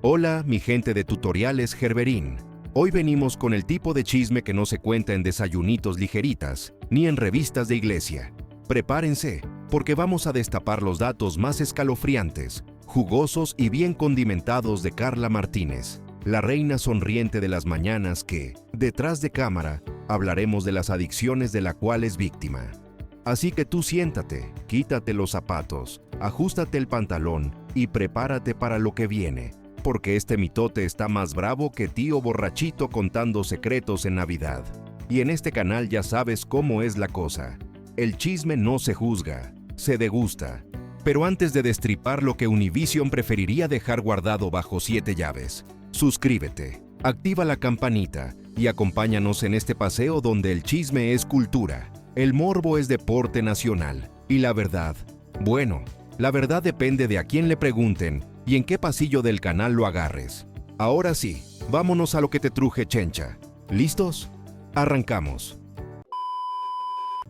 Hola, mi gente de tutoriales Gerberín. Hoy venimos con el tipo de chisme que no se cuenta en desayunitos ligeritas, ni en revistas de iglesia. Prepárense, porque vamos a destapar los datos más escalofriantes, jugosos y bien condimentados de Carla Martínez, la reina sonriente de las mañanas que, detrás de cámara, hablaremos de las adicciones de la cual es víctima. Así que tú siéntate, quítate los zapatos, ajústate el pantalón y prepárate para lo que viene, porque este mitote está más bravo que tío borrachito contando secretos en Navidad. Y en este canal ya sabes cómo es la cosa. El chisme no se juzga, se degusta. Pero antes de destripar lo que Univision preferiría dejar guardado bajo 7 llaves, suscríbete, activa la campanita y acompáñanos en este paseo donde el chisme es cultura, el morbo es deporte nacional y la verdad, bueno, la verdad depende de a quién le pregunten y en qué pasillo del canal lo agarres. Ahora sí, vámonos a lo que te truje, chencha. ¿Listos? Arrancamos.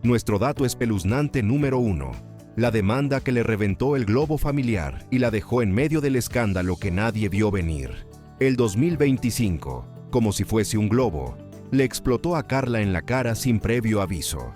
Nuestro dato espeluznante número 1. La demanda que le reventó el globo familiar y la dejó en medio del escándalo que nadie vio venir. El 2025, como si fuese un globo, le explotó a Carla en la cara sin previo aviso.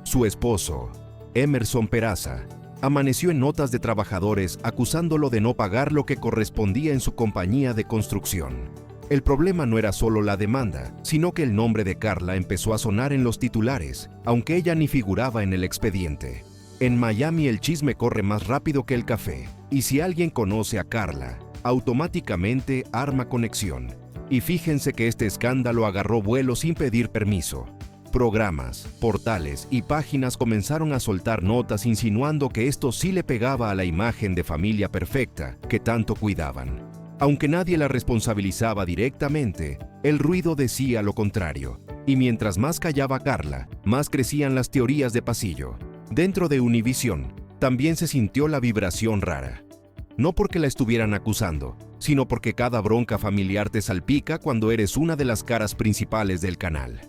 Su esposo, Emerson Peraza, amaneció en notas de trabajadores acusándolo de no pagar lo que correspondía en su compañía de construcción. El problema no era solo la demanda, sino que el nombre de Carla empezó a sonar en los titulares, aunque ella ni figuraba en el expediente. En Miami el chisme corre más rápido que el café, y si alguien conoce a Carla, automáticamente arma conexión. Y fíjense que este escándalo agarró vuelo sin pedir permiso. Programas, portales y páginas comenzaron a soltar notas insinuando que esto sí le pegaba a la imagen de familia perfecta que tanto cuidaban. Aunque nadie la responsabilizaba directamente, el ruido decía lo contrario. Y mientras más callaba Carla, más crecían las teorías de pasillo. Dentro de Univision, también se sintió la vibración rara. No porque la estuvieran acusando, sino porque cada bronca familiar te salpica cuando eres una de las caras principales del canal.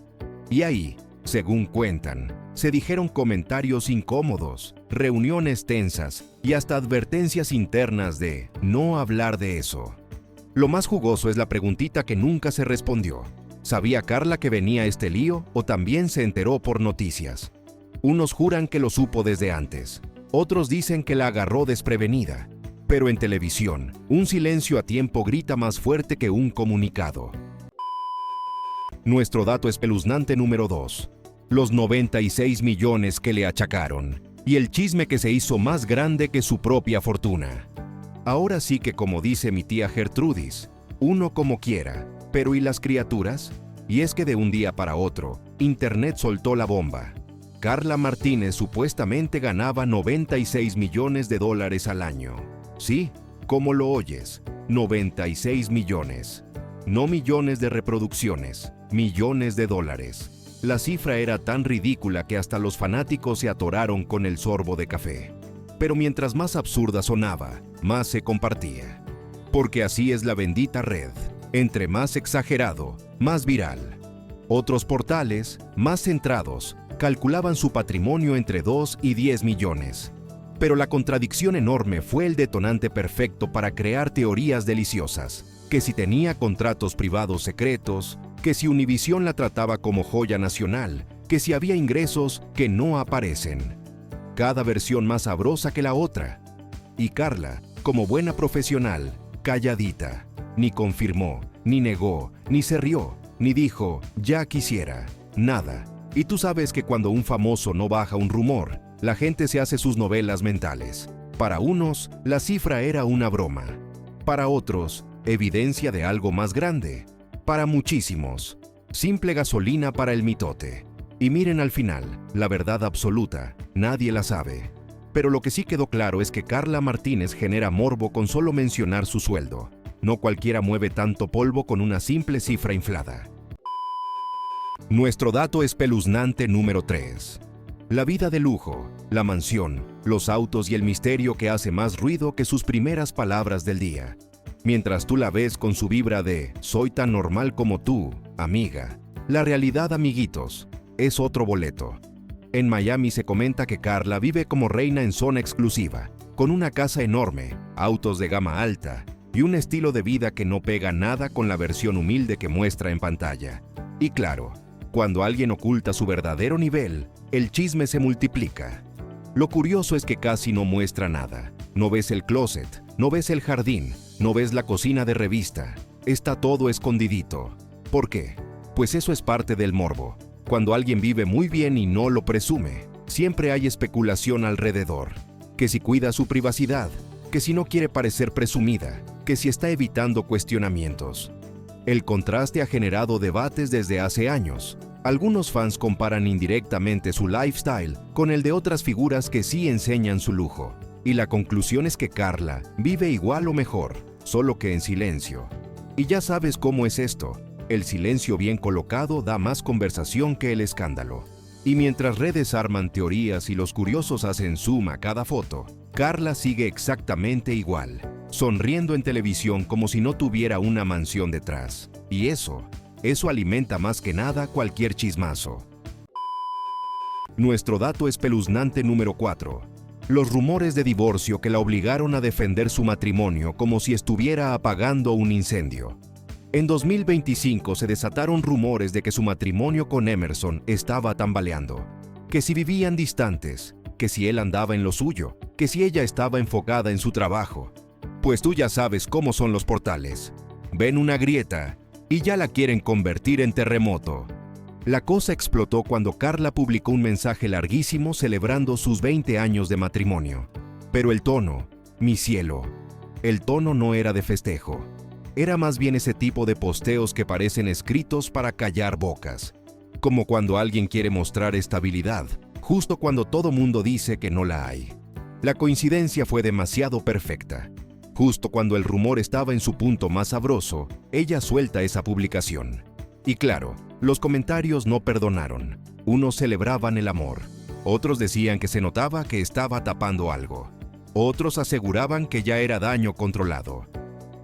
Y ahí, según cuentan, se dijeron comentarios incómodos, reuniones tensas y hasta advertencias internas de no hablar de eso. Lo más jugoso es la preguntita que nunca se respondió. ¿Sabía Carla que venía este lío o también se enteró por noticias? Unos juran que lo supo desde antes, otros dicen que la agarró desprevenida. Pero en televisión, un silencio a tiempo grita más fuerte que un comunicado. Nuestro dato espeluznante número 2. Los 96 millones que le achacaron y el chisme que se hizo más grande que su propia fortuna. Ahora sí que como dice mi tía Gertrudis, uno como quiera, pero ¿y las criaturas? Y es que de un día para otro, Internet soltó la bomba. Carla Martínez supuestamente ganaba 96 millones de dólares al año. Sí, como lo oyes, 96 millones. No millones de reproducciones, millones de dólares. La cifra era tan ridícula que hasta los fanáticos se atoraron con el sorbo de café. Pero mientras más absurda sonaba, más se compartía. Porque así es la bendita red. Entre más exagerado, más viral. Otros portales, más centrados, calculaban su patrimonio entre 2 y 10 millones. Pero la contradicción enorme fue el detonante perfecto para crear teorías deliciosas. Que si tenía contratos privados secretos, que si Univision la trataba como joya nacional, que si había ingresos que no aparecen. Cada versión más sabrosa que la otra. Y Carla, como buena profesional, calladita, ni confirmó, ni negó, ni se rió, ni dijo, ya quisiera, nada. Y tú sabes que cuando un famoso no baja un rumor, la gente se hace sus novelas mentales. Para unos, la cifra era una broma. Para otros, evidencia de algo más grande. Para muchísimos, simple gasolina para el mitote. Y miren al final, la verdad absoluta, nadie la sabe. Pero lo que sí quedó claro es que Carla Martínez genera morbo con solo mencionar su sueldo. No cualquiera mueve tanto polvo con una simple cifra inflada. Nuestro dato espeluznante número 3. La vida de lujo, la mansión, los autos y el misterio que hace más ruido que sus primeras palabras del día. Mientras tú la ves con su vibra de «soy tan normal como tú, amiga». La realidad, amiguitos, es otro boleto. En Miami se comenta que Carla vive como reina en zona exclusiva, con una casa enorme, autos de gama alta y un estilo de vida que no pega nada con la versión humilde que muestra en pantalla. Y claro, cuando alguien oculta su verdadero nivel, el chisme se multiplica. Lo curioso es que casi no muestra nada. No ves el closet, no ves el jardín, no ves la cocina de revista. Está todo escondidito. ¿Por qué? Pues eso es parte del morbo. Cuando alguien vive muy bien y no lo presume, siempre hay especulación alrededor. Que si cuida su privacidad, que si no quiere parecer presumida, que si está evitando cuestionamientos. El contraste ha generado debates desde hace años. Algunos fans comparan indirectamente su lifestyle con el de otras figuras que sí enseñan su lujo. Y la conclusión es que Carla vive igual o mejor, solo que en silencio. Y ya sabes cómo es esto. El silencio bien colocado da más conversación que el escándalo. Y mientras redes arman teorías y los curiosos hacen zoom a cada foto, Carla sigue exactamente igual, sonriendo en televisión como si no tuviera una mansión detrás. Y eso alimenta más que nada cualquier chismazo. Nuestro dato espeluznante número 4. Los rumores de divorcio que la obligaron a defender su matrimonio como si estuviera apagando un incendio. En 2025 se desataron rumores de que su matrimonio con Emerson estaba tambaleando, que si vivían distantes, que si él andaba en lo suyo, que si ella estaba enfocada en su trabajo. Pues tú ya sabes cómo son los portales. Ven una grieta y ya la quieren convertir en terremoto. La cosa explotó cuando Carla publicó un mensaje larguísimo celebrando sus 20 años de matrimonio. Pero el tono, mi cielo, el tono no era de festejo. Era más bien ese tipo de posteos que parecen escritos para callar bocas. Como cuando alguien quiere mostrar estabilidad, justo cuando todo mundo dice que no la hay. La coincidencia fue demasiado perfecta. Justo cuando el rumor estaba en su punto más sabroso, ella suelta esa publicación. Y claro, los comentarios no perdonaron. Unos celebraban el amor, otros decían que se notaba que estaba tapando algo. Otros aseguraban que ya era daño controlado.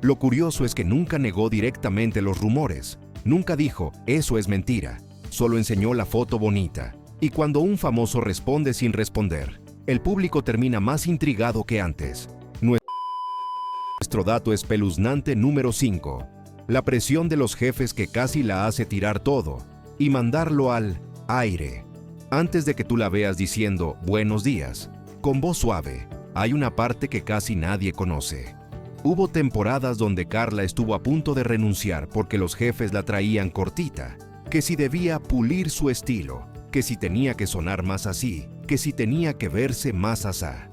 Lo curioso es que nunca negó directamente los rumores, nunca dijo, eso es mentira, solo enseñó la foto bonita. Y cuando un famoso responde sin responder, el público termina más intrigado que antes. Nuestro dato espeluznante número 5. La presión de los jefes que casi la hace tirar todo y mandarlo al aire. Antes de que tú la veas diciendo buenos días, con voz suave, hay una parte que casi nadie conoce. Hubo temporadas donde Carla estuvo a punto de renunciar porque los jefes la traían cortita, que si debía pulir su estilo, que si tenía que sonar más así, que si tenía que verse más asá.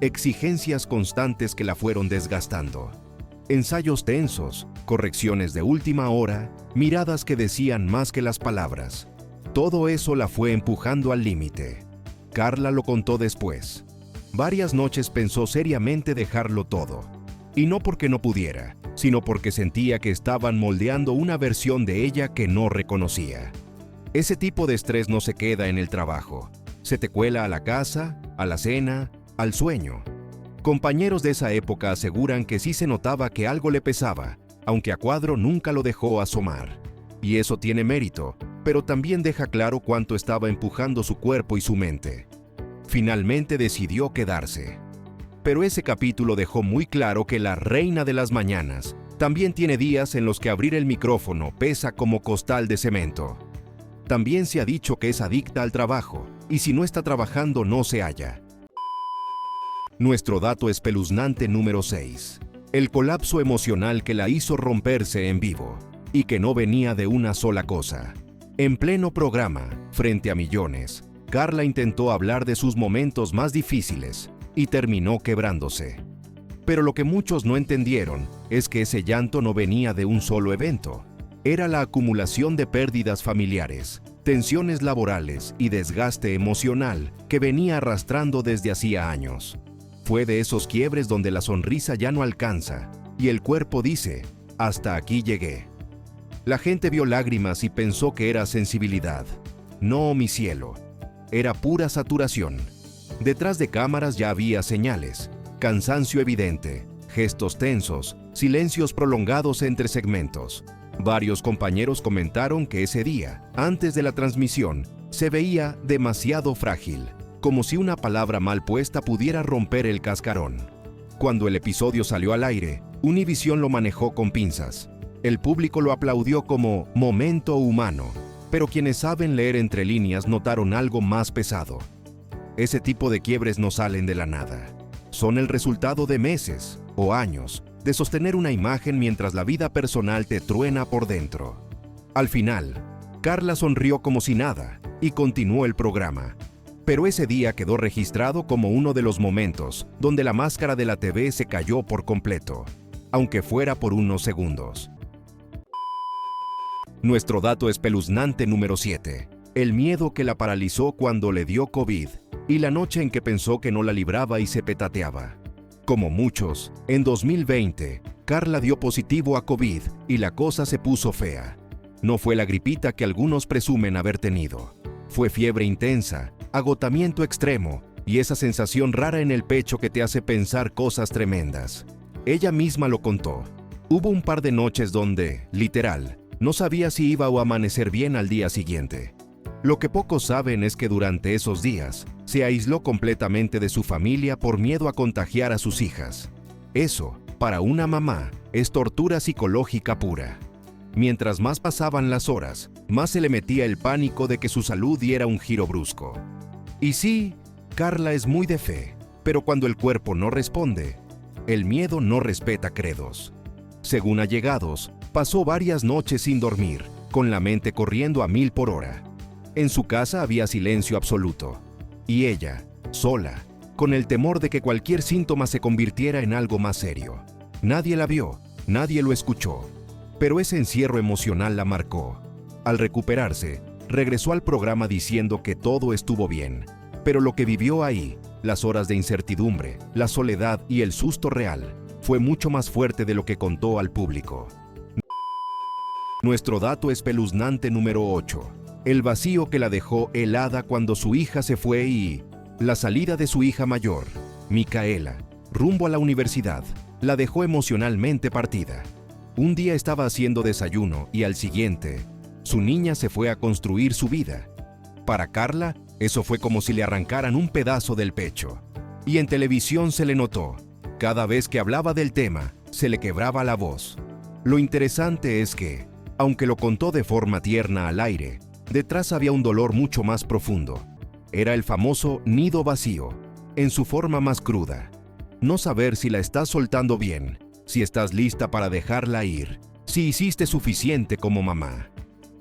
Exigencias constantes que la fueron desgastando. Ensayos tensos, correcciones de última hora, miradas que decían más que las palabras. Todo eso la fue empujando al límite. Carla lo contó después. Varias noches pensó seriamente dejarlo todo. Y no porque no pudiera, sino porque sentía que estaban moldeando una versión de ella que no reconocía. Ese tipo de estrés no se queda en el trabajo. Se te cuela a la casa, a la cena, al sueño. Compañeros de esa época aseguran que sí se notaba que algo le pesaba, aunque a cuadro nunca lo dejó asomar. Y eso tiene mérito, pero también deja claro cuánto estaba empujando su cuerpo y su mente. Finalmente decidió quedarse. Pero ese capítulo dejó muy claro que la reina de las mañanas también tiene días en los que abrir el micrófono pesa como costal de cemento. También se ha dicho que es adicta al trabajo, y si no está trabajando no se halla. Nuestro dato espeluznante número 6. El colapso emocional que la hizo romperse en vivo, y que no venía de una sola cosa. En pleno programa, frente a millones, Carla intentó hablar de sus momentos más difíciles, y terminó quebrándose. Pero lo que muchos no entendieron es que ese llanto no venía de un solo evento. Era la acumulación de pérdidas familiares, tensiones laborales y desgaste emocional que venía arrastrando desde hacía años. Fue de esos quiebres donde la sonrisa ya no alcanza y el cuerpo dice, hasta aquí llegué. La gente vio lágrimas y pensó que era sensibilidad. No, mi cielo, era pura saturación. Detrás de cámaras ya había señales, cansancio evidente, gestos tensos, silencios prolongados entre segmentos. Varios compañeros comentaron que ese día, antes de la transmisión, se veía demasiado frágil, como si una palabra mal puesta pudiera romper el cascarón. Cuando el episodio salió al aire, Univisión lo manejó con pinzas. El público lo aplaudió como momento humano, pero quienes saben leer entre líneas notaron algo más pesado. Ese tipo de quiebres no salen de la nada. Son el resultado de meses o años de sostener una imagen mientras la vida personal te truena por dentro. Al final, Carla sonrió como si nada y continuó el programa. Pero ese día quedó registrado como uno de los momentos donde la máscara de la TV se cayó por completo, aunque fuera por unos segundos. Nuestro dato espeluznante número 7. El miedo que la paralizó cuando le dio COVID y la noche en que pensó que no la libraba y se petateaba. Como muchos, en 2020, Carla dio positivo a COVID y la cosa se puso fea. No fue la gripita que algunos presumen haber tenido. Fue fiebre intensa, agotamiento extremo y esa sensación rara en el pecho que te hace pensar cosas tremendas. Ella misma lo contó. Hubo un par de noches donde, literal, no sabía si iba a amanecer bien al día siguiente. Lo que pocos saben es que durante esos días se aisló completamente de su familia por miedo a contagiar a sus hijas. Eso, para una mamá, es tortura psicológica pura. Mientras más pasaban las horas, más se le metía el pánico de que su salud diera un giro brusco. Y sí, Carla es muy de fe, pero cuando el cuerpo no responde, el miedo no respeta credos. Según allegados, pasó varias noches sin dormir, con la mente corriendo a 1000 por hora. En su casa había silencio absoluto, y ella, sola, con el temor de que cualquier síntoma se convirtiera en algo más serio. Nadie la vio, nadie lo escuchó, pero ese encierro emocional la marcó. Al recuperarse, regresó al programa diciendo que todo estuvo bien, pero lo que vivió ahí, las horas de incertidumbre, la soledad y el susto real, fue mucho más fuerte de lo que contó al público. Nuestro dato espeluznante número 8. El vacío que la dejó helada cuando su hija se fue y la salida de su hija mayor, Micaela, rumbo a la universidad, la dejó emocionalmente partida. Un día estaba haciendo desayuno y al siguiente, su niña se fue a construir su vida. Para Carla, eso fue como si le arrancaran un pedazo del pecho. Y en televisión se le notó. Cada vez que hablaba del tema, se le quebraba la voz. Lo interesante es que, aunque lo contó de forma tierna al aire, detrás había un dolor mucho más profundo. Era el famoso nido vacío, en su forma más cruda. No saber si la estás soltando bien, si estás lista para dejarla ir, si hiciste suficiente como mamá.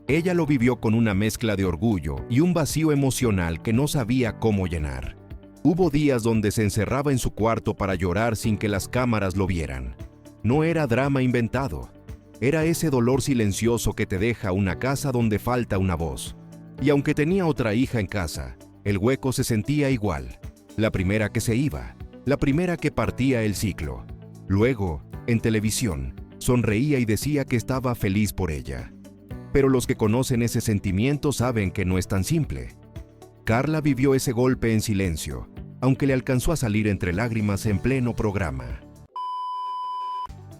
Ella lo vivió con una mezcla de orgullo y un vacío emocional que no sabía cómo llenar. Hubo días donde se encerraba en su cuarto para llorar sin que las cámaras lo vieran. No era drama inventado. Era ese dolor silencioso que te deja una casa donde falta una voz. Y aunque tenía otra hija en casa, el hueco se sentía igual. La primera que se iba, la primera que partía el ciclo. Luego, en televisión, sonreía y decía que estaba feliz por ella. Pero los que conocen ese sentimiento saben que no es tan simple. Carla vivió ese golpe en silencio, aunque le alcanzó a salir entre lágrimas en pleno programa.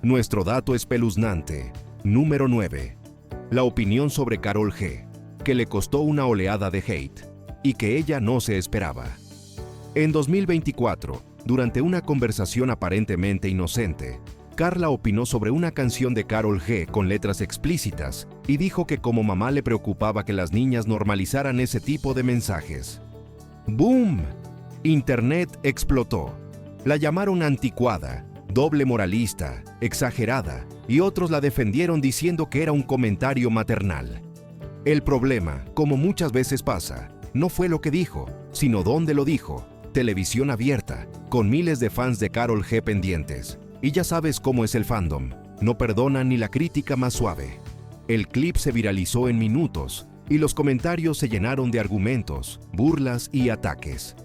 Nuestro dato espeluznante, número 9. La opinión sobre Karol G, que le costó una oleada de hate, y que ella no se esperaba. En 2024, durante una conversación aparentemente inocente, Carla opinó sobre una canción de Karol G con letras explícitas y dijo que como mamá le preocupaba que las niñas normalizaran ese tipo de mensajes. ¡Boom! Internet explotó. La llamaron anticuada, doble moralista, exagerada, y otros la defendieron diciendo que era un comentario maternal. El problema, como muchas veces pasa, no fue lo que dijo, sino dónde lo dijo. Televisión abierta, con miles de fans de Karol G pendientes. Y ya sabes cómo es el fandom, no perdonan ni la crítica más suave. El clip se viralizó en minutos, y los comentarios se llenaron de argumentos, burlas y ataques.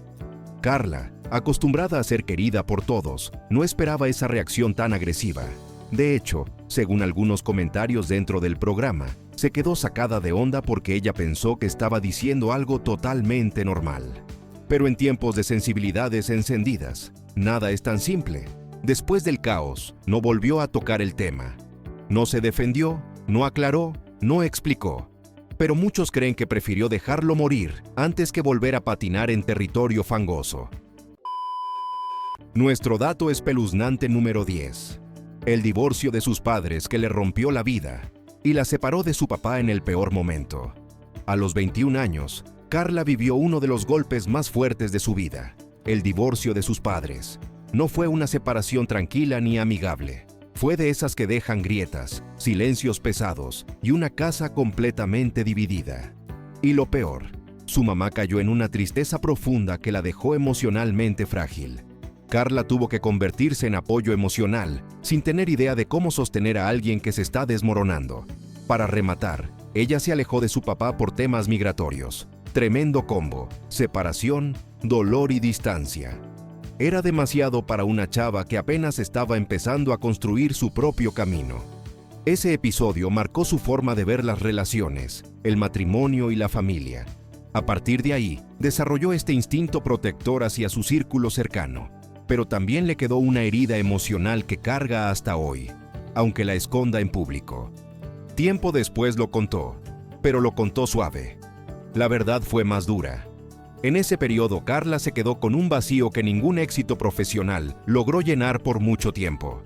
Carla, acostumbrada a ser querida por todos, no esperaba esa reacción tan agresiva. De hecho, según algunos comentarios dentro del programa, se quedó sacada de onda porque ella pensó que estaba diciendo algo totalmente normal. Pero en tiempos de sensibilidades encendidas, nada es tan simple. Después del caos, no volvió a tocar el tema. No se defendió, no aclaró, no explicó. Pero muchos creen que prefirió dejarlo morir antes que volver a patinar en territorio fangoso. Nuestro dato espeluznante número 10. el divorcio de sus padres que le rompió la vida y la separó de su papá en el peor momento. A los 21 años, Carla vivió uno de los golpes más fuertes de su vida, el divorcio de sus padres. No fue una separación tranquila ni amigable. Fue de esas que dejan grietas, silencios pesados y una casa completamente dividida. Y lo peor, su mamá cayó en una tristeza profunda que la dejó emocionalmente frágil. Carla tuvo que convertirse en apoyo emocional, sin tener idea de cómo sostener a alguien que se está desmoronando. Para rematar, ella se alejó de su papá por temas migratorios. Tremendo combo: separación, dolor y distancia. Era demasiado para una chava que apenas estaba empezando a construir su propio camino. Ese episodio marcó su forma de ver las relaciones, el matrimonio y la familia. A partir de ahí, desarrolló este instinto protector hacia su círculo cercano, pero también le quedó una herida emocional que carga hasta hoy, aunque la esconda en público. Tiempo después lo contó, pero lo contó suave. La verdad fue más dura. En ese periodo, Carla se quedó con un vacío que ningún éxito profesional logró llenar por mucho tiempo.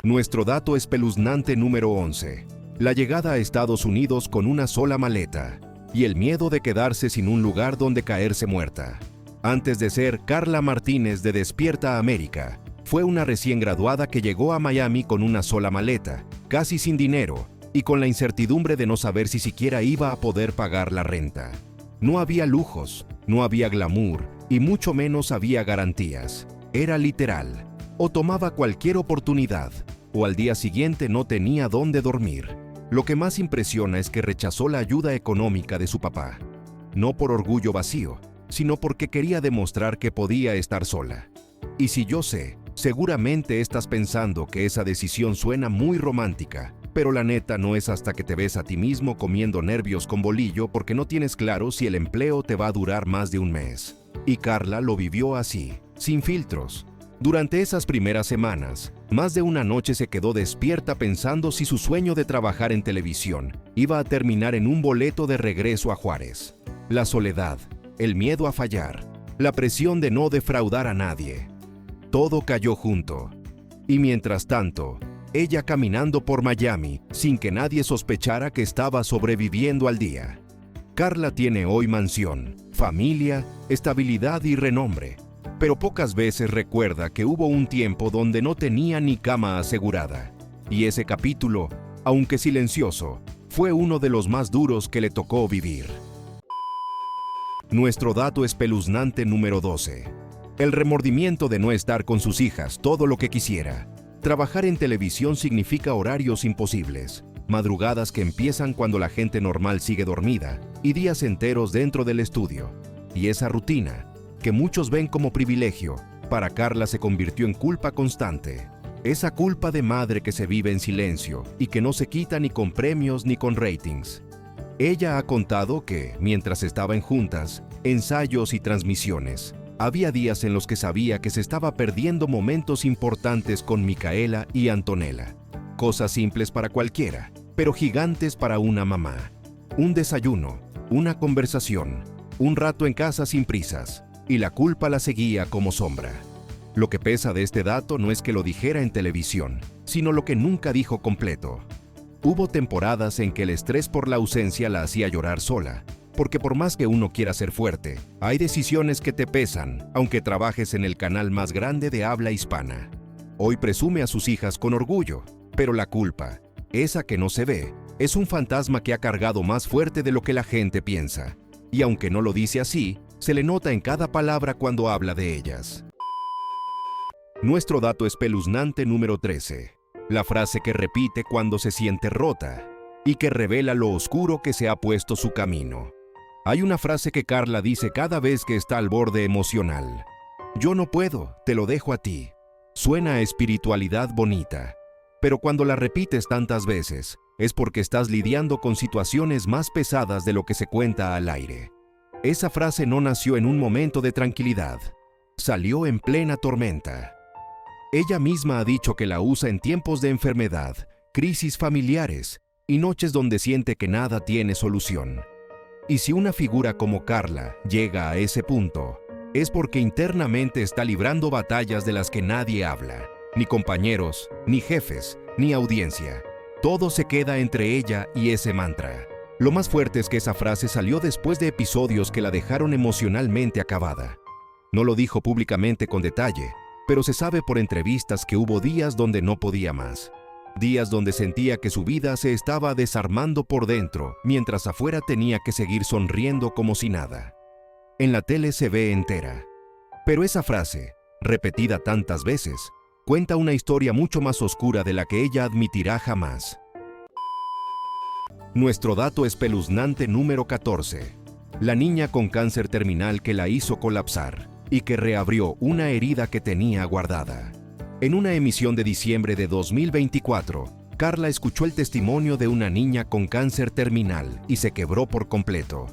Nuestro dato espeluznante número 11. La llegada a Estados Unidos con una sola maleta y el miedo de quedarse sin un lugar donde caerse muerta. Antes de ser Carla Martínez de Despierta América, fue una recién graduada que llegó a Miami con una sola maleta, casi sin dinero, y con la incertidumbre de no saber si siquiera iba a poder pagar la renta. No había lujos, no había glamour, y mucho menos había garantías. Era literal. O tomaba cualquier oportunidad, o al día siguiente no tenía dónde dormir. Lo que más impresiona es que rechazó la ayuda económica de su papá. No por orgullo vacío, sino porque quería demostrar que podía estar sola. Y si yo sé, seguramente estás pensando que esa decisión suena muy romántica, pero la neta no es hasta que te ves a ti mismo comiendo nervios con bolillo porque no tienes claro si el empleo te va a durar más de un mes. Y Carla lo vivió así, sin filtros. Durante esas primeras semanas, más de una noche se quedó despierta pensando si su sueño de trabajar en televisión iba a terminar en un boleto de regreso a Juárez. La soledad, el miedo a fallar, la presión de no defraudar a nadie. Todo cayó junto. Y mientras tanto, ella caminando por Miami sin que nadie sospechara que estaba sobreviviendo al día. Carla tiene hoy mansión, familia, estabilidad y renombre, pero pocas veces recuerda que hubo un tiempo donde no tenía ni cama asegurada. Y ese capítulo, aunque silencioso, fue uno de los más duros que le tocó vivir. Nuestro dato espeluznante número 12. El remordimiento de no estar con sus hijas todo lo que quisiera. Trabajar en televisión significa horarios imposibles, madrugadas que empiezan cuando la gente normal sigue dormida y días enteros dentro del estudio. Y esa rutina, que muchos ven como privilegio, para Carla se convirtió en culpa constante. Esa culpa de madre que se vive en silencio y que no se quita ni con premios ni con ratings. Ella ha contado que, mientras estaba en juntas, ensayos y transmisiones, había días en los que sabía que se estaba perdiendo momentos importantes con Micaela y Antonella. Cosas simples para cualquiera, pero gigantes para una mamá. Un desayuno, una conversación, un rato en casa sin prisas, y la culpa la seguía como sombra. Lo que pesa de este dato no es que lo dijera en televisión, sino lo que nunca dijo completo. Hubo temporadas en que el estrés por la ausencia la hacía llorar sola, porque por más que uno quiera ser fuerte, hay decisiones que te pesan, aunque trabajes en el canal más grande de habla hispana. Hoy presume a sus hijas con orgullo, pero la culpa, esa que no se ve, es un fantasma que ha cargado más fuerte de lo que la gente piensa. Y aunque no lo dice así, se le nota en cada palabra cuando habla de ellas. Nuestro dato espeluznante número 13. La frase que repite cuando se siente rota y que revela lo oscuro que se ha puesto su camino. Hay una frase que Carla dice cada vez que está al borde emocional. Yo no puedo, te lo dejo a ti. Suena a espiritualidad bonita, pero cuando la repites tantas veces, es porque estás lidiando con situaciones más pesadas de lo que se cuenta al aire. Esa frase no nació en un momento de tranquilidad. Salió en plena tormenta. Ella misma ha dicho que la usa en tiempos de enfermedad, crisis familiares y noches donde siente que nada tiene solución. Y si una figura como Carla llega a ese punto, es porque internamente está librando batallas de las que nadie habla. ni compañeros, ni jefes, ni audiencia. Todo se queda entre ella y ese mantra. Lo más fuerte es que esa frase salió después de episodios que la dejaron emocionalmente acabada. No lo dijo públicamente con detalle, pero se sabe por entrevistas que hubo días donde no podía más. Días donde sentía que su vida se estaba desarmando por dentro, mientras afuera tenía que seguir sonriendo como si nada. En la tele se ve entera. Pero esa frase, repetida tantas veces, cuenta una historia mucho más oscura de la que ella admitirá jamás. Nuestro dato espeluznante número 14. La niña con cáncer terminal que la hizo colapsar y que reabrió una herida que tenía guardada. En una emisión de diciembre de 2024, Carla escuchó el testimonio de una niña con cáncer terminal y se quebró por completo.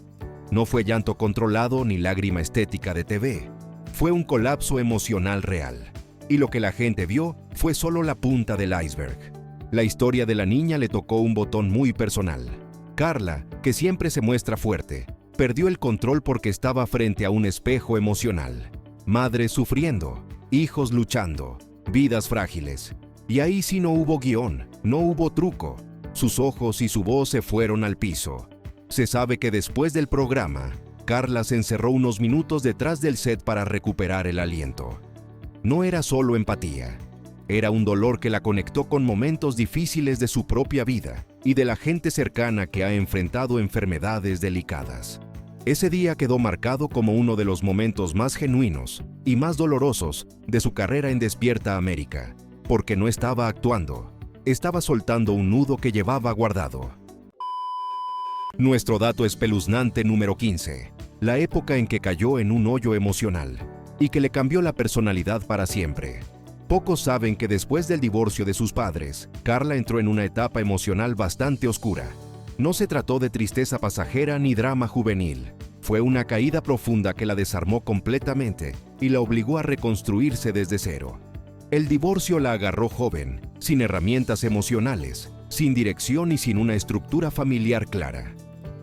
No fue llanto controlado ni lágrima estética de TV. Fue un colapso emocional real. Y lo que la gente vio fue solo la punta del iceberg. La historia de la niña le tocó un botón muy personal. Carla, que siempre se muestra fuerte, perdió el control porque estaba frente a un espejo emocional. Madres sufriendo, hijos luchando, vidas frágiles. Y ahí sí no hubo guión, no hubo truco. Sus ojos y su voz se fueron al piso. Se sabe que después del programa, Carla se encerró unos minutos detrás del set para recuperar el aliento. No era solo empatía. Era un dolor que la conectó con momentos difíciles de su propia vida y de la gente cercana que ha enfrentado enfermedades delicadas. Ese día quedó marcado como uno de los momentos más genuinos y más dolorosos de su carrera en Despierta América, porque no estaba actuando, estaba soltando un nudo que llevaba guardado. Nuestro dato espeluznante número 15. La época en que cayó en un hoyo emocional y que le cambió la personalidad para siempre. Pocos saben que después del divorcio de sus padres, Carla entró en una etapa emocional bastante oscura. No se trató de tristeza pasajera ni drama juvenil. Fue una caída profunda que la desarmó completamente y la obligó a reconstruirse desde cero. El divorcio la agarró joven, sin herramientas emocionales, sin dirección y sin una estructura familiar clara.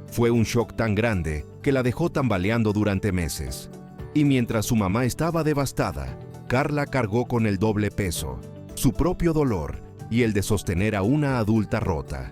Fue un shock tan grande que la dejó tambaleando durante meses. Y mientras su mamá estaba devastada, Carla cargó con el doble peso, su propio dolor y el de sostener a una adulta rota.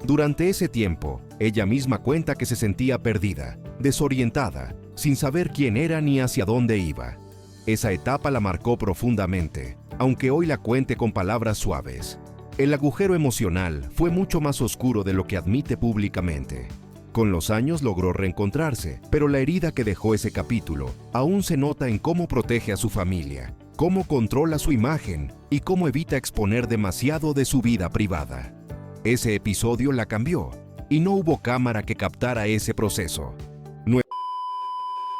Durante ese tiempo, ella misma cuenta que se sentía perdida, desorientada, sin saber quién era ni hacia dónde iba. Esa etapa la marcó profundamente, aunque hoy la cuente con palabras suaves. El agujero emocional fue mucho más oscuro de lo que admite públicamente. Con los años logró reencontrarse, pero la herida que dejó ese capítulo aún se nota en cómo protege a su familia, cómo controla su imagen y cómo evita exponer demasiado de su vida privada. Ese episodio la cambió, y no hubo cámara que captara ese proceso.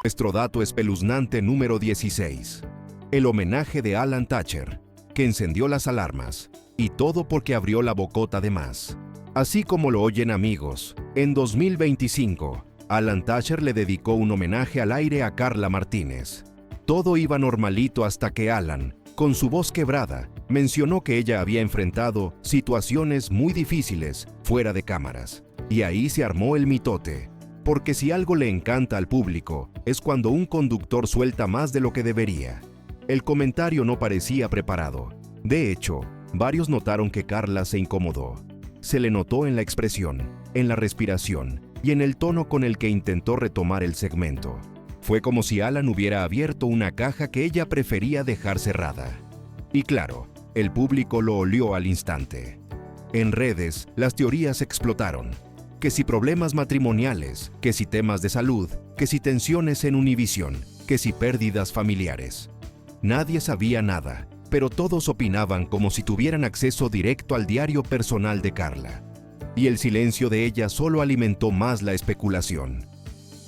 Nuestro dato espeluznante número 16. El homenaje de Alan Thatcher, que encendió las alarmas, y todo porque abrió la bocota de más. Así como lo oyen amigos, en 2025, Alan Thatcher le dedicó un homenaje al aire a Carla Martínez. Todo iba normalito hasta que Alan, con su voz quebrada, mencionó que ella había enfrentado situaciones muy difíciles fuera de cámaras. Y ahí se armó el mitote, porque si algo le encanta al público, es cuando un conductor suelta más de lo que debería. El comentario no parecía preparado. De hecho, varios notaron que Carla se incomodó. Se le notó en la expresión, en la respiración y en el tono con el que intentó retomar el segmento. Fue como si Alan hubiera abierto una caja que ella prefería dejar cerrada. Y claro, el público lo olió al instante. En redes, las teorías explotaron. Que si problemas matrimoniales, que si temas de salud, que si tensiones en Univisión, que si pérdidas familiares. Nadie sabía nada, pero todos opinaban como si tuvieran acceso directo al diario personal de Carla. Y el silencio de ella solo alimentó más la especulación.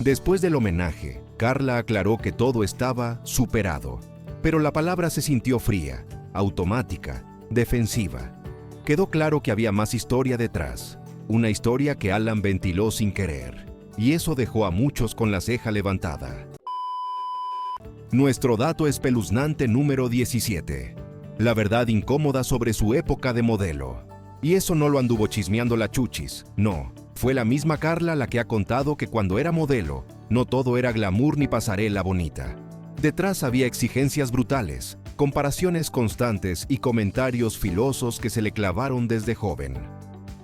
Después del homenaje, Carla aclaró que todo estaba superado, pero la palabra se sintió fría, automática, defensiva. Quedó claro que había más historia detrás, una historia que Alan ventiló sin querer, y eso dejó a muchos con la ceja levantada. Nuestro dato espeluznante número 17. La verdad incómoda sobre su época de modelo. Y eso no lo anduvo chismeando la Chuchis, no. Fue la misma Carla la que ha contado que cuando era modelo, no todo era glamour ni pasarela bonita. Detrás había exigencias brutales, comparaciones constantes y comentarios filosos que se le clavaron desde joven.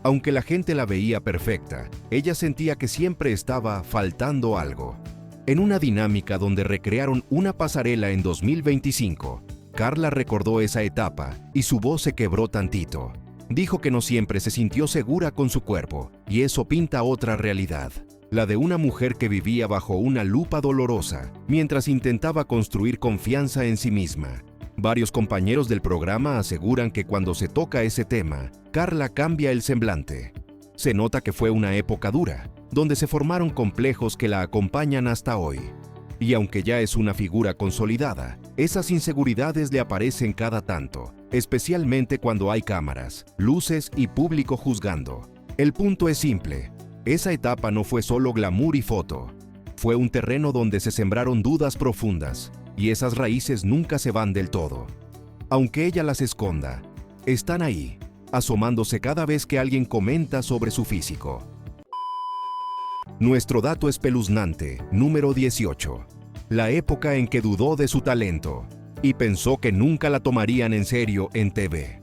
Aunque la gente la veía perfecta, ella sentía que siempre estaba faltando algo. En una dinámica donde recrearon una pasarela en 2025, Carla recordó esa etapa y su voz se quebró tantito. Dijo que no siempre se sintió segura con su cuerpo, y eso pinta otra realidad, la de una mujer que vivía bajo una lupa dolorosa mientras intentaba construir confianza en sí misma. Varios compañeros del programa aseguran que cuando se toca ese tema, Carla cambia el semblante. Se nota que fue una época dura, donde se formaron complejos que la acompañan hasta hoy. Y aunque ya es una figura consolidada, esas inseguridades le aparecen cada tanto, especialmente cuando hay cámaras, luces y público juzgando. El punto es simple: esa etapa no fue solo glamour y foto. Fue un terreno donde se sembraron dudas profundas, y esas raíces nunca se van del todo. Aunque ella las esconda, están ahí, asomándose cada vez que alguien comenta sobre su físico. Nuestro dato espeluznante, número 18. La época en que dudó de su talento y pensó que nunca la tomarían en serio en TV.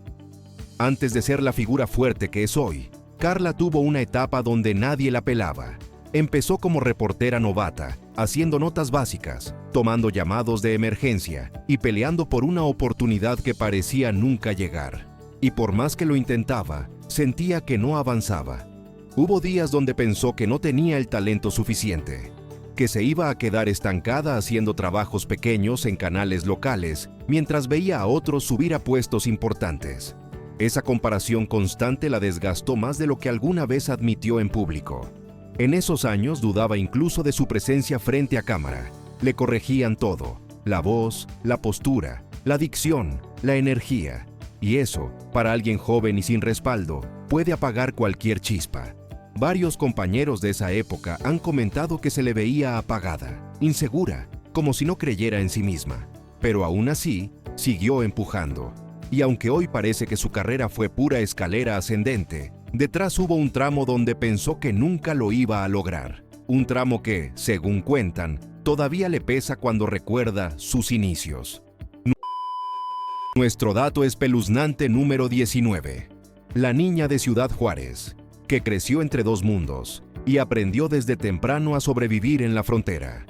Antes de ser la figura fuerte que es hoy, Carla tuvo una etapa donde nadie la pelaba. Empezó como reportera novata, haciendo notas básicas, tomando llamados de emergencia y peleando por una oportunidad que parecía nunca llegar. Y por más que lo intentaba, sentía que no avanzaba. Hubo días donde pensó que no tenía el talento suficiente, que se iba a quedar estancada haciendo trabajos pequeños en canales locales, mientras veía a otros subir a puestos importantes. Esa comparación constante la desgastó más de lo que alguna vez admitió en público. En esos años dudaba incluso de su presencia frente a cámara. Le corregían todo: la voz, la postura, la dicción, la energía. Y eso, para alguien joven y sin respaldo, puede apagar cualquier chispa. Varios compañeros de esa época han comentado que se le veía apagada, insegura, como si no creyera en sí misma. Pero aún así, siguió empujando. Y aunque hoy parece que su carrera fue pura escalera ascendente, detrás hubo un tramo donde pensó que nunca lo iba a lograr. Un tramo que, según cuentan, todavía le pesa cuando recuerda sus inicios. Nuestro dato espeluznante número 19. La niña de Ciudad Juárez, que creció entre dos mundos y aprendió desde temprano a sobrevivir en la frontera.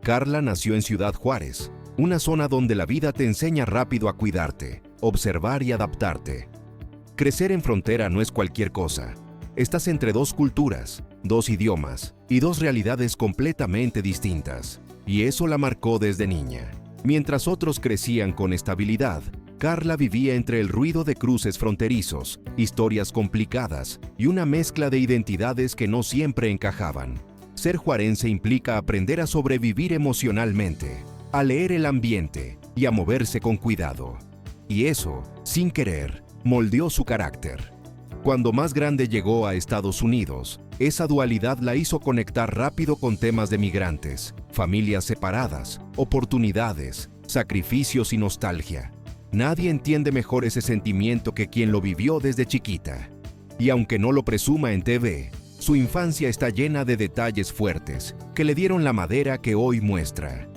Carla nació en Ciudad Juárez, una zona donde la vida te enseña rápido a cuidarte, observar y adaptarte. Crecer en frontera no es cualquier cosa. Estás entre dos culturas, dos idiomas y dos realidades completamente distintas. Y eso la marcó desde niña. Mientras otros crecían con estabilidad, Carla vivía entre el ruido de cruces fronterizos, historias complicadas y una mezcla de identidades que no siempre encajaban. Ser juarense implica aprender a sobrevivir emocionalmente, a leer el ambiente y a moverse con cuidado. Y eso, sin querer, moldeó su carácter. Cuando más grande llegó a Estados Unidos, esa dualidad la hizo conectar rápido con temas de migrantes, familias separadas, oportunidades, sacrificios y nostalgia. Nadie entiende mejor ese sentimiento que quien lo vivió desde chiquita. Y aunque no lo presuma en TV, su infancia está llena de detalles fuertes que le dieron la madera que hoy muestra.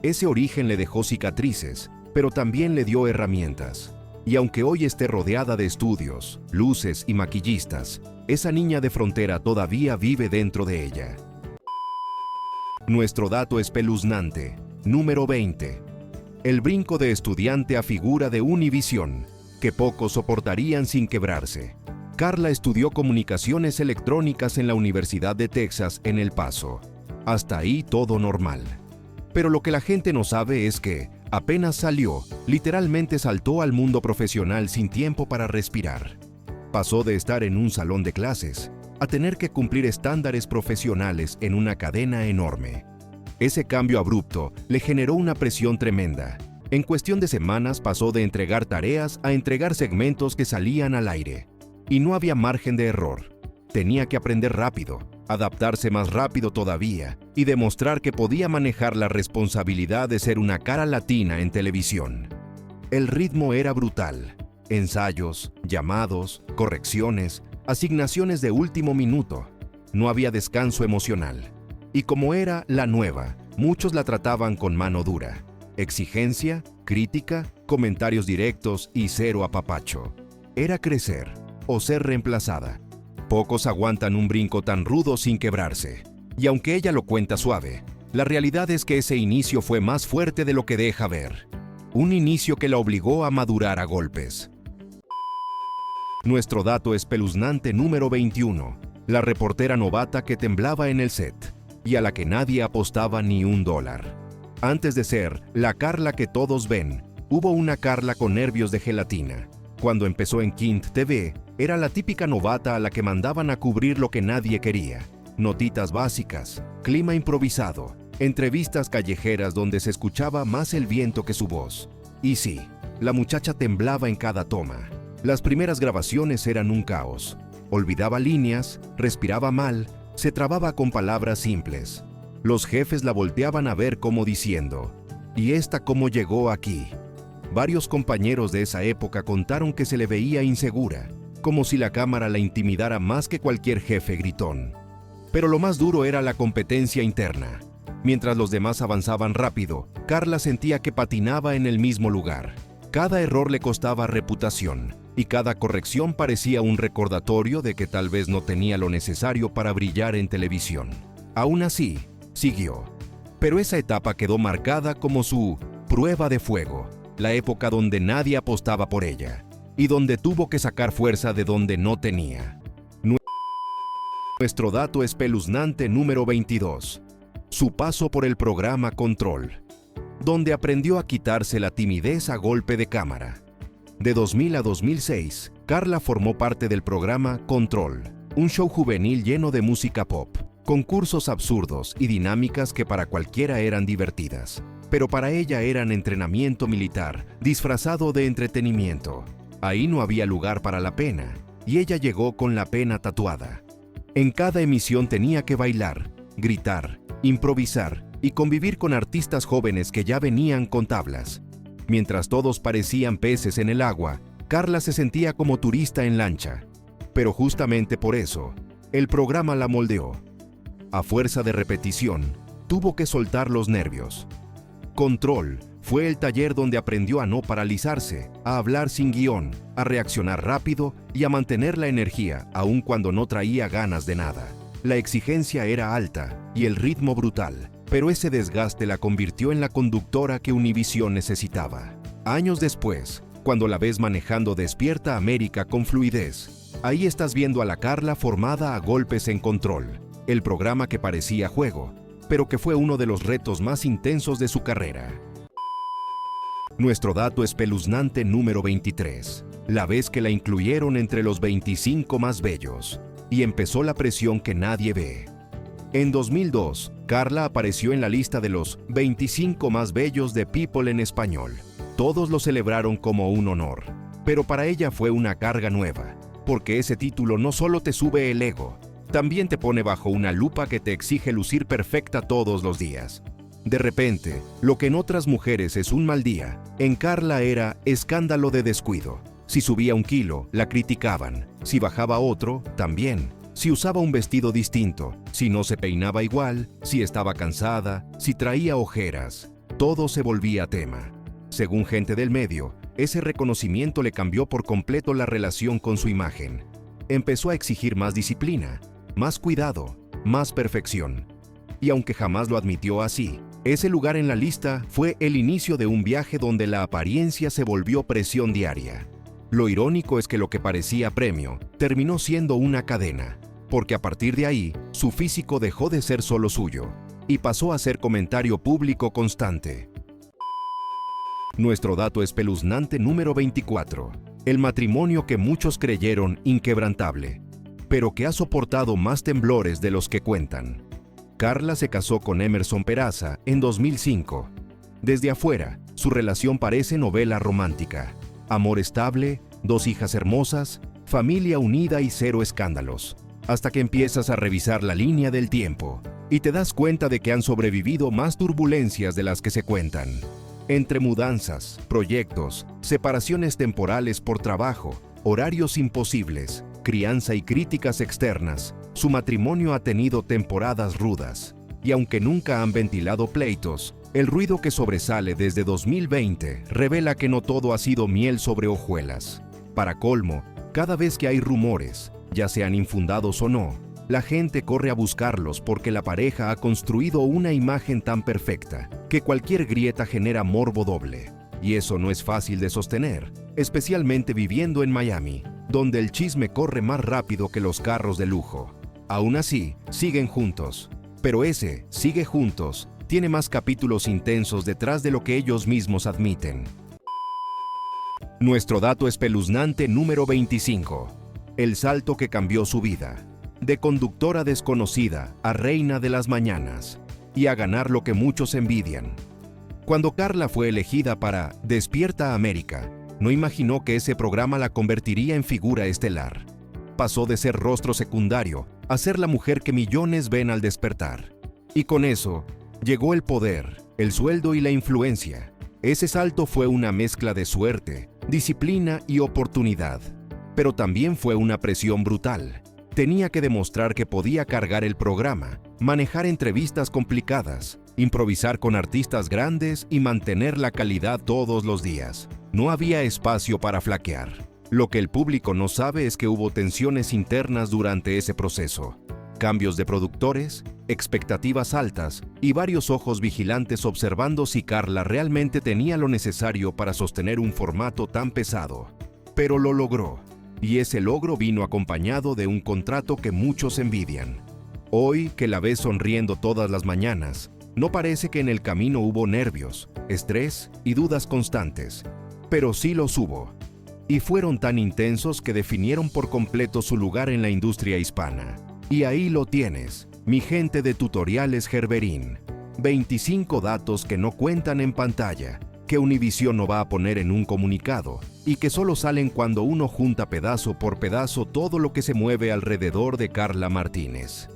Ese origen le dejó cicatrices, pero también le dio herramientas. Y aunque hoy esté rodeada de estudios, luces y maquillistas, esa niña de frontera todavía vive dentro de ella. Nuestro dato espeluznante, número 20. El brinco de estudiante a figura de Univisión, que pocos soportarían sin quebrarse. Carla estudió comunicaciones electrónicas en la Universidad de Texas en El Paso. Hasta ahí todo normal. Pero lo que la gente no sabe es que, apenas salió, literalmente saltó al mundo profesional sin tiempo para respirar. Pasó de estar en un salón de clases a tener que cumplir estándares profesionales en una cadena enorme. Ese cambio abrupto le generó una presión tremenda. En cuestión de semanas pasó de entregar tareas a entregar segmentos que salían al aire. Y no había margen de error. Tenía que aprender rápido, adaptarse más rápido todavía y demostrar que podía manejar la responsabilidad de ser una cara latina en televisión. El ritmo era brutal. Ensayos, llamados, correcciones, asignaciones de último minuto. No había descanso emocional. Y como era la nueva, muchos la trataban con mano dura. Exigencia crítica, comentarios directos y cero apapacho. Era crecer o ser reemplazada. Pocos aguantan un brinco tan rudo sin quebrarse. Y aunque ella lo cuenta suave, la realidad es que ese inicio fue más fuerte de lo que deja ver. Un inicio que la obligó a madurar a golpes. Nuestro dato espeluznante número 21. La reportera novata que temblaba en el set y a la que nadie apostaba ni $1. Antes de ser la Carla que todos ven, hubo una Carla con nervios de gelatina. Cuando empezó en Quint TV, era la típica novata a la que mandaban a cubrir lo que nadie quería. Notitas básicas, clima improvisado, entrevistas callejeras donde se escuchaba más el viento que su voz. Y sí, la muchacha temblaba en cada toma. Las primeras grabaciones eran un caos. Olvidaba líneas, respiraba mal, se trababa con palabras simples. Los jefes la volteaban a ver como diciendo, ¿y esta cómo llegó aquí? Varios compañeros de esa época contaron que se le veía insegura, como si la cámara la intimidara más que cualquier jefe gritón. Pero lo más duro era la competencia interna. Mientras los demás avanzaban rápido, Carla sentía que patinaba en el mismo lugar. Cada error le costaba reputación, y cada corrección parecía un recordatorio de que tal vez no tenía lo necesario para brillar en televisión. Aún así, siguió. Pero esa etapa quedó marcada como su prueba de fuego, la época donde nadie apostaba por ella, y donde tuvo que sacar fuerza de donde no tenía. Nuestro dato espeluznante número 22. Su paso por el programa Control, donde aprendió a quitarse la timidez a golpe de cámara. De 2000 a 2006, Carla formó parte del programa Control, un show juvenil lleno de música pop, concursos absurdos y dinámicas que para cualquiera eran divertidas, pero para ella eran entrenamiento militar, disfrazado de entretenimiento. Ahí no había lugar para la pena, y ella llegó con la pena tatuada. En cada emisión tenía que bailar, gritar, improvisar y convivir con artistas jóvenes que ya venían con tablas. Mientras todos parecían peces en el agua, Carla se sentía como turista en lancha. Pero justamente por eso, el programa la moldeó. A fuerza de repetición, tuvo que soltar los nervios. Control fue el taller donde aprendió a no paralizarse, a hablar sin guión, a reaccionar rápido y a mantener la energía aun cuando no traía ganas de nada. La exigencia era alta y el ritmo brutal, pero ese desgaste la convirtió en la conductora que Univisión necesitaba. Años después, cuando la ves manejando Despierta América con fluidez, ahí estás viendo a la Carla formada a golpes en Control, el programa que parecía juego, pero que fue uno de los retos más intensos de su carrera. Nuestro dato espeluznante número 23. La vez que la incluyeron entre los 25 más bellos, y empezó la presión que nadie ve. En 2002, Carla apareció en la lista de los 25 más bellos de People en español. Todos lo celebraron como un honor, pero para ella fue una carga nueva, porque ese título no solo te sube el ego, también te pone bajo una lupa que te exige lucir perfecta todos los días. De repente, lo que en otras mujeres es un mal día, en Carla era escándalo de descuido. Si subía 1 kilo, la criticaban. Si bajaba otro, también. Si usaba un vestido distinto, si no se peinaba igual, si estaba cansada, si traía ojeras, todo se volvía tema. Según gente del medio, ese reconocimiento le cambió por completo la relación con su imagen. Empezó a exigir más disciplina, más cuidado, más perfección. Y aunque jamás lo admitió así, ese lugar en la lista fue el inicio de un viaje donde la apariencia se volvió presión diaria. Lo irónico es que lo que parecía premio terminó siendo una cadena, porque a partir de ahí, su físico dejó de ser solo suyo y pasó a ser comentario público constante. Nuestro dato espeluznante número 24. El matrimonio que muchos creyeron inquebrantable, pero que ha soportado más temblores de los que cuentan. Carla se casó con Emerson Peraza en 2005. Desde afuera, su relación parece novela romántica. Amor estable, 2 hijas hermosas, familia unida y 0 escándalos. Hasta que empiezas a revisar la línea del tiempo y te das cuenta de que han sobrevivido más turbulencias de las que se cuentan. Entre mudanzas, proyectos, separaciones temporales por trabajo, horarios imposibles, crianza y críticas externas, su matrimonio ha tenido temporadas rudas. Y aunque nunca han ventilado pleitos, El ruido que sobresale desde 2020 revela que no todo ha sido miel sobre hojuelas. Para colmo, cada vez que hay rumores, ya sean infundados o no, la gente corre a buscarlos porque la pareja ha construido una imagen tan perfecta que cualquier grieta genera morbo doble. Y eso no es fácil de sostener, especialmente viviendo en Miami, donde el chisme corre más rápido que los carros de lujo. Aún así, siguen juntos. Pero ese "sigue juntos" tiene más capítulos intensos detrás de lo que ellos mismos admiten. Nuestro dato espeluznante número 25. El salto que cambió su vida. De conductora desconocida a reina de las mañanas. Y a ganar lo que muchos envidian. Cuando Carla fue elegida para Despierta América, no imaginó que ese programa la convertiría en figura estelar. Pasó de ser rostro secundario a ser la mujer que millones ven al despertar. Y con eso, llegó el poder, el sueldo y la influencia. Ese salto fue una mezcla de suerte, disciplina y oportunidad. Pero también fue una presión brutal. Tenía que demostrar que podía cargar el programa, manejar entrevistas complicadas, improvisar con artistas grandes y mantener la calidad todos los días. No había espacio para flaquear. Lo que el público no sabe es que hubo tensiones internas durante ese proceso. Cambios de productores, expectativas altas y varios ojos vigilantes observando si Carla realmente tenía lo necesario para sostener un formato tan pesado. Pero lo logró, y ese logro vino acompañado de un contrato que muchos envidian. Hoy, que la ves sonriendo todas las mañanas, no parece que en el camino hubo nervios, estrés y dudas constantes, pero sí los hubo. Y fueron tan intensos que definieron por completo su lugar en la industria hispana. Y ahí lo tienes, mi gente de Tutoriales Gerberín. 25 datos que no cuentan en pantalla, que Univision no va a poner en un comunicado, y que solo salen cuando uno junta pedazo por pedazo todo lo que se mueve alrededor de Carla Martínez.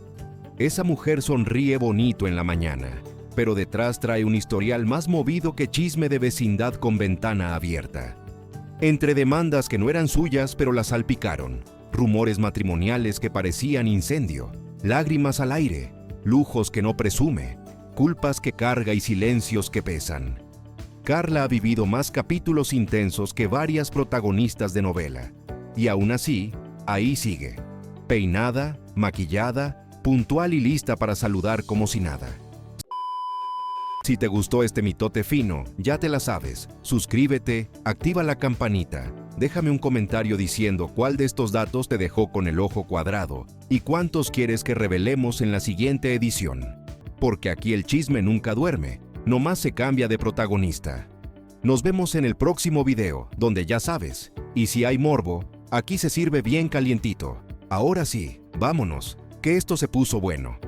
Esa mujer sonríe bonito en la mañana, pero detrás trae un historial más movido que chisme de vecindad con ventana abierta. Entre demandas que no eran suyas pero la salpicaron, rumores matrimoniales que parecían incendio, lágrimas al aire, lujos que no presume, culpas que carga y silencios que pesan. Carla ha vivido más capítulos intensos que varias protagonistas de novela, y aún así, ahí sigue, peinada, maquillada, puntual y lista para saludar como si nada. Si te gustó este mitote fino, ya te la sabes, suscríbete, activa la campanita, déjame un comentario diciendo cuál de estos datos te dejó con el ojo cuadrado y cuántos quieres que revelemos en la siguiente edición. Porque aquí el chisme nunca duerme, nomás se cambia de protagonista. Nos vemos en el próximo video, donde ya sabes, y si hay morbo, aquí se sirve bien calientito. Ahora sí, vámonos, que esto se puso bueno.